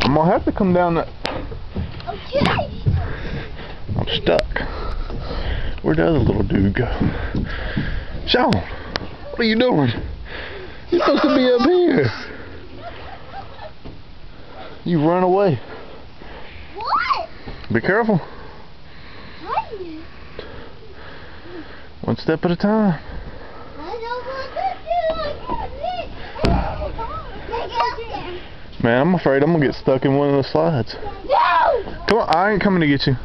I'm gonna have to come down that. Okay. I'm stuck. Where'd the other little dude go? Sean, what are you doing? You're supposed to be up here. You run away. What? Be careful. What? One step at a time. I don't want to do it. Man, I'm afraid I'm gonna get stuck in one of the slides. No! Come on, I ain't coming to get you.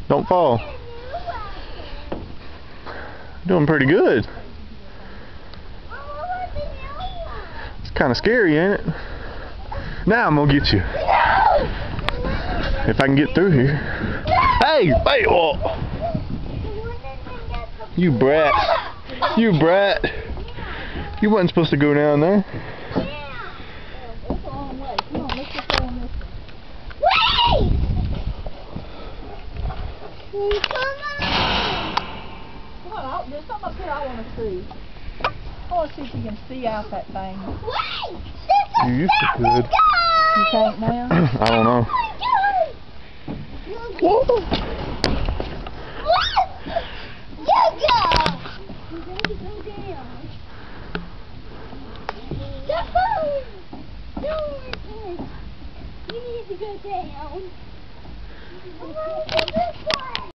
Don't fall. Doing pretty good. It's kind of scary, ain't it? Now I'm gonna get you. If I can get through here. Hey, wait, oh. You brat. You brat. You wasn't supposed to go down there. There's something up here I want to see. I want to see if you can see out that thing. You used to could. You can't now? I don't know. What? You go! You need to go down. You need to go down.